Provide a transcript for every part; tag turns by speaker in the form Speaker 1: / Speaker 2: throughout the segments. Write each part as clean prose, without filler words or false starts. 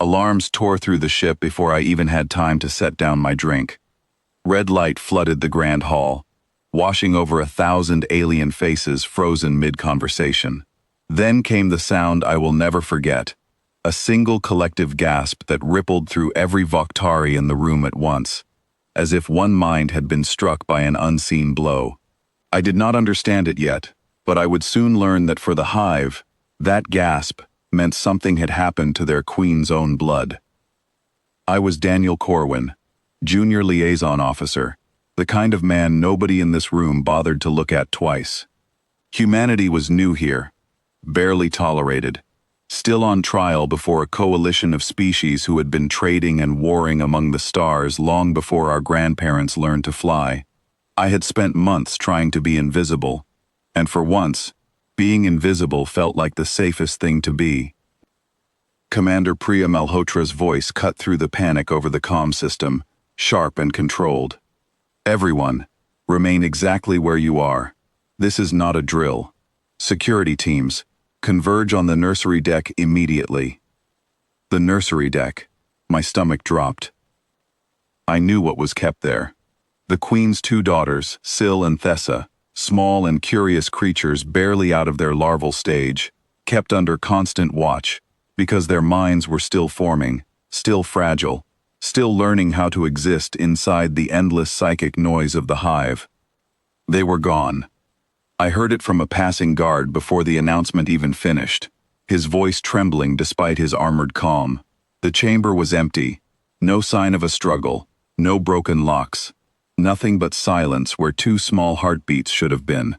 Speaker 1: Alarms tore through the ship before I even had time to set down my drink. Red light flooded the grand hall, washing over 1,000 alien faces frozen mid-conversation. Then came the sound I will never forget, a single collective gasp that rippled through every Voktari in the room at once, as if one mind had been struck by an unseen blow. I did not understand it yet, but I would soon learn that for the Hive, that gasp meant something had happened to their queen's own blood. I was Daniel Corwin, Junior Liaison Officer, the kind of man nobody in this room bothered to look at twice. Humanity was new here, barely tolerated, still on trial before a coalition of species who had been trading and warring among the stars long before our grandparents learned to fly. I had spent months trying to be invisible, and for once, being invisible felt like the safest thing to be. Commander Priya Malhotra's voice cut through the panic over the comm system, sharp and controlled. Everyone, remain exactly where you are. This is not a drill. Security teams, converge on the nursery deck immediately. The nursery deck. My stomach dropped. I knew what was kept there. The Queen's 2 daughters, Syl and Thessa, small and curious creatures barely out of their larval stage, kept under constant watch, because their minds were still forming, still fragile, still learning how to exist inside the endless psychic noise of the Hive. They were gone. I heard it from a passing guard before the announcement even finished, his voice trembling despite his armored calm. The chamber was empty, no sign of a struggle, no broken locks, nothing but silence where 2 small heartbeats should have been.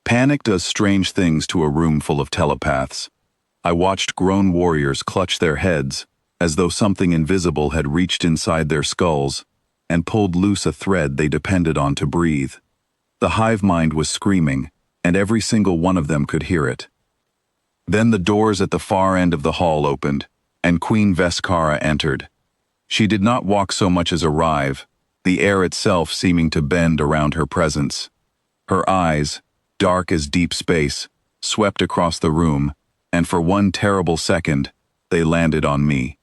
Speaker 1: Panic does strange things to a room full of telepaths. I watched grown warriors clutch their heads, as though something invisible had reached inside their skulls and pulled loose a thread they depended on to breathe. The hive mind was screaming, and every single one of them could hear it. Then the doors at the far end of the hall opened, and Queen Veskara entered. She did not walk so much as arrive, the air itself seeming to bend around her presence. Her eyes, dark as deep space, swept across the room, and for one terrible second, they landed on me.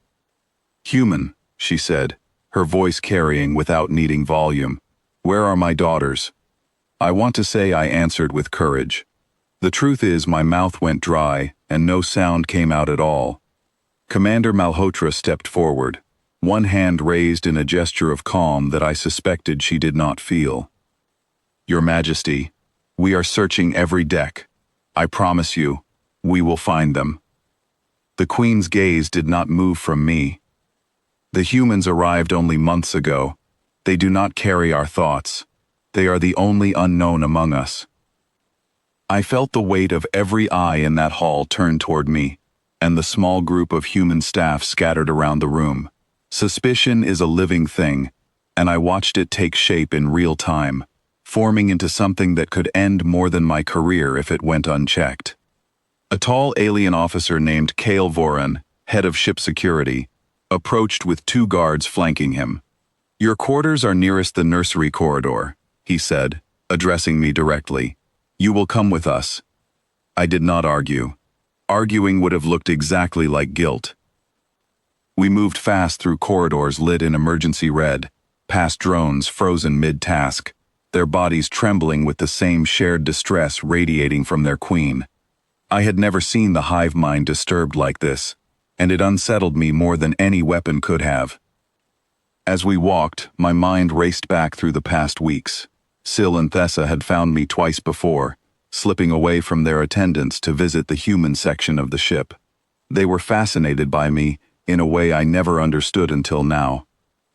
Speaker 1: "Human," she said, her voice carrying without needing volume. "Where are my daughters?" I want to say I answered with courage. The truth is my mouth went dry, and no sound came out at all. Commander Malhotra stepped forward, one hand raised in a gesture of calm that I suspected she did not feel. "Your Majesty, we are searching every deck. I promise you, we will find them." The Queen's gaze did not move from me. "The humans arrived only months ago. They do not carry our thoughts. They are the only unknown among us." I felt the weight of every eye in that hall turned toward me, and the small group of human staff scattered around the room. Suspicion is a living thing, and I watched it take shape in real time, forming into something that could end more than my career if it went unchecked. A tall alien officer named Kale Voran, head of ship security, approached with 2 guards flanking him. "Your quarters are nearest the nursery corridor," he said, addressing me directly. "You will come with us." I did not argue. Arguing would have looked exactly like guilt. We moved fast through corridors lit in emergency red, past drones frozen mid-task, their bodies trembling with the same shared distress radiating from their queen. I had never seen the hive mind disturbed like this, and it unsettled me more than any weapon could have. As we walked, my mind raced back through the past weeks. Syl and Thessa had found me twice before, slipping away from their attendants to visit the human section of the ship. They were fascinated by me in a way I never understood until now.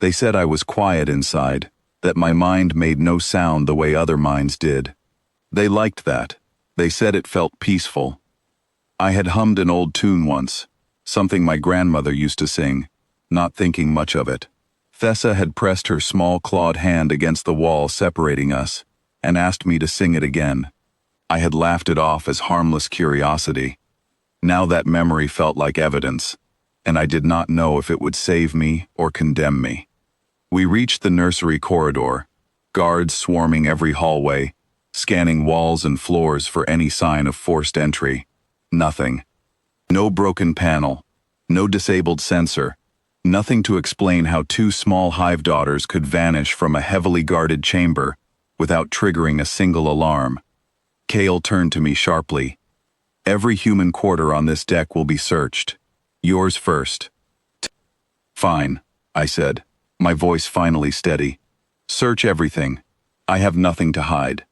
Speaker 1: They said I was quiet inside, that my mind made no sound the way other minds did. They liked that. They said it felt peaceful. I had hummed an old tune once, something my grandmother used to sing, not thinking much of it. Thessa had pressed her small clawed hand against the wall separating us, and asked me to sing it again. I had laughed it off as harmless curiosity. Now that memory felt like evidence, and I did not know if it would save me or condemn me. We reached the nursery corridor, guards swarming every hallway, scanning walls and floors for any sign of forced entry. Nothing. No broken panel, No disabled sensor. Nothing to explain how two small hive daughters could vanish from a heavily guarded chamber without triggering a single alarm. Kale turned to me sharply. Every human quarter on this deck will be searched. Yours first. Fine, I said, my voice finally steady. Search everything. I have nothing to hide.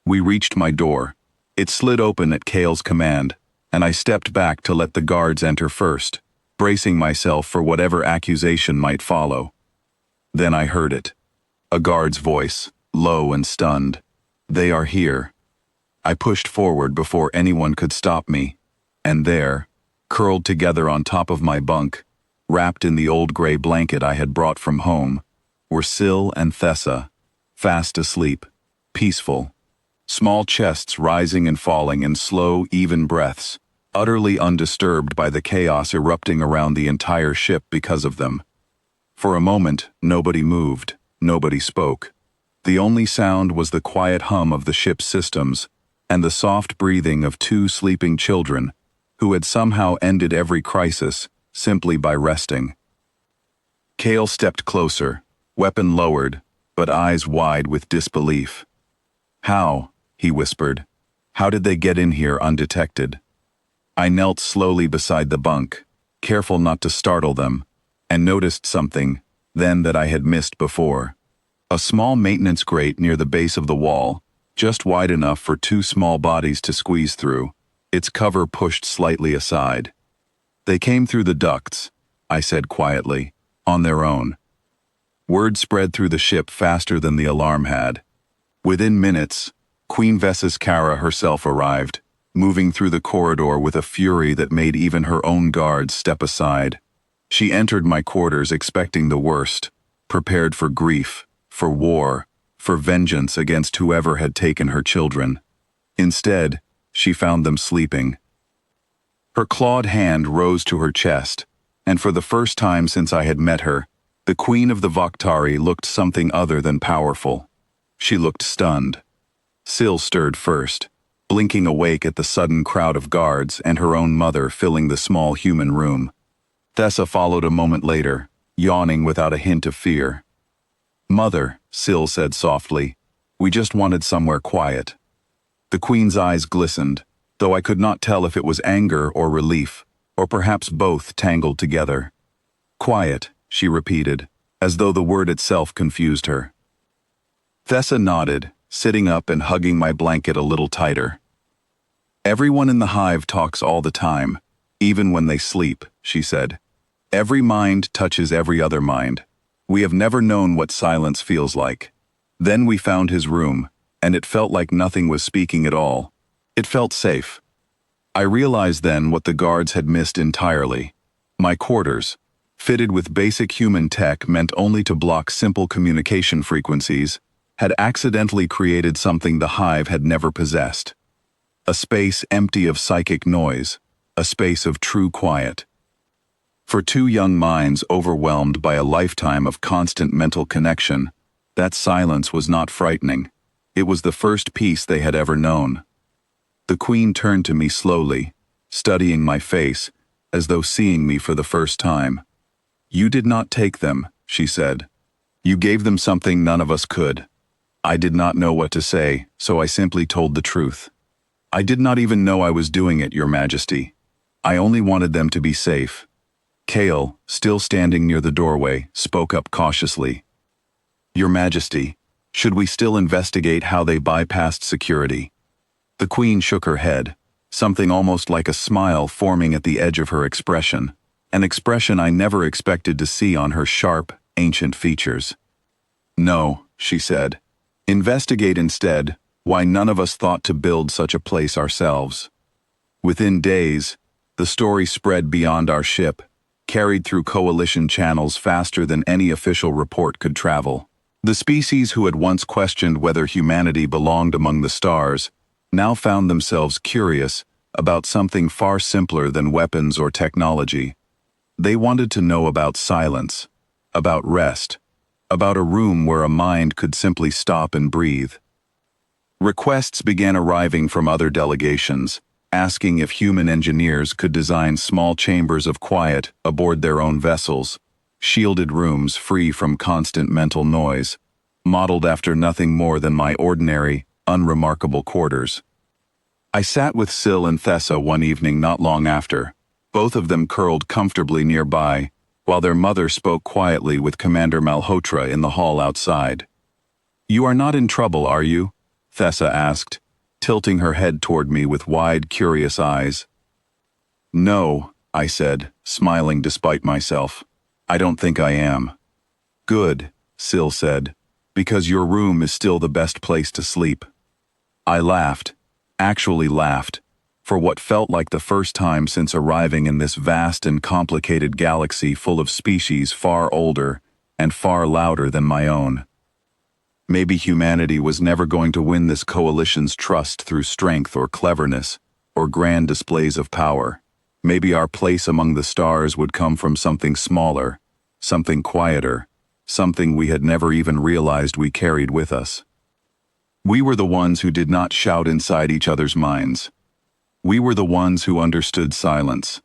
Speaker 1: We reached my door. It slid open at Kale's command, and I stepped back to let the guards enter first, bracing myself for whatever accusation might follow. Then I heard it. A guard's voice, low and stunned. They are here. I pushed forward before anyone could stop me, and there, curled together on top of my bunk, wrapped in the old gray blanket I had brought from home, were Syl and Thessa, fast asleep, peaceful. Small chests rising and falling in slow, even breaths, utterly undisturbed by the chaos erupting around the entire ship because of them. For a moment, nobody moved, nobody spoke. The only sound was the quiet hum of the ship's systems and the soft breathing of two sleeping children who had somehow ended every crisis simply by resting. Kale stepped closer, weapon lowered, but eyes wide with disbelief. How? He whispered. How did they get in here undetected? I knelt slowly beside the bunk, careful not to startle them, and noticed something, then, that I had missed before. A small maintenance grate near the base of the wall, just wide enough for two small bodies to squeeze through, its cover pushed slightly aside. They came through the ducts, I said quietly, on their own. Word spread through the ship faster than the alarm had. Within minutes, Queen Vessis Kara herself arrived, moving through the corridor with a fury that made even her own guards step aside. She entered my quarters expecting the worst, prepared for grief, for war, for vengeance against whoever had taken her children. Instead, she found them sleeping. Her clawed hand rose to her chest, and for the first time since I had met her, the Queen of the Voktari looked something other than powerful. She looked stunned. Syl stirred first, blinking awake at the sudden crowd of guards and her own mother filling the small human room. Thessa followed a moment later, yawning without a hint of fear. Mother, Syl said softly, we just wanted somewhere quiet. The Queen's eyes glistened, though I could not tell if it was anger or relief, or perhaps both tangled together. Quiet, she repeated, as though the word itself confused her. Thessa nodded, sitting up and hugging my blanket a little tighter. Everyone in the hive talks all the time, even when they sleep, she said. Every mind touches every other mind. We have never known what silence feels like. Then we found his room, and it felt like nothing was speaking at all. It felt safe. I realized then what the guards had missed entirely. My quarters, fitted with basic human tech meant only to block simple communication frequencies, had accidentally created something the hive had never possessed. A space empty of psychic noise, a space of true quiet. For two young minds overwhelmed by a lifetime of constant mental connection, that silence was not frightening. It was the first peace they had ever known. The Queen turned to me slowly, studying my face, as though seeing me for the first time. You did not take them, she said. You gave them something none of us could. I did not know what to say, so I simply told the truth. I did not even know I was doing it, Your Majesty. I only wanted them to be safe. Kale, still standing near the doorway, spoke up cautiously. Your Majesty, should we still investigate how they bypassed security? The Queen shook her head, something almost like a smile forming at the edge of her expression, an expression I never expected to see on her sharp, ancient features. No, she said. Investigate instead why none of us thought to build such a place ourselves. Within days, the story spread beyond our ship, carried through coalition channels faster than any official report could travel. The species who had once questioned whether humanity belonged among the stars now found themselves curious about something far simpler than weapons or technology. They wanted to know about silence, about rest, about a room where a mind could simply stop and breathe. Requests began arriving from other delegations, asking if human engineers could design small chambers of quiet aboard their own vessels, shielded rooms free from constant mental noise, modeled after nothing more than my ordinary, unremarkable quarters. I sat with Syl and Thessa one evening not long after, both of them curled comfortably nearby, while their mother spoke quietly with Commander Malhotra in the hall outside. "You are not in trouble, are you?" Thessa asked, tilting her head toward me with wide, curious eyes. "No," I said, smiling despite myself. "I don't think I am." "Good," Syl said, "because your room is still the best place to sleep." I laughed, actually laughed, for what felt like the first time since arriving in this vast and complicated galaxy full of species far older and far louder than my own. Maybe humanity was never going to win this coalition's trust through strength or cleverness, or grand displays of power. Maybe our place among the stars would come from something smaller, something quieter, something we had never even realized we carried with us. We were the ones who did not shout inside each other's minds. We were the ones who understood silence.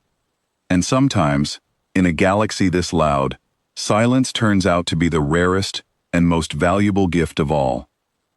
Speaker 1: And sometimes, in a galaxy this loud, silence turns out to be the rarest and most valuable gift of all.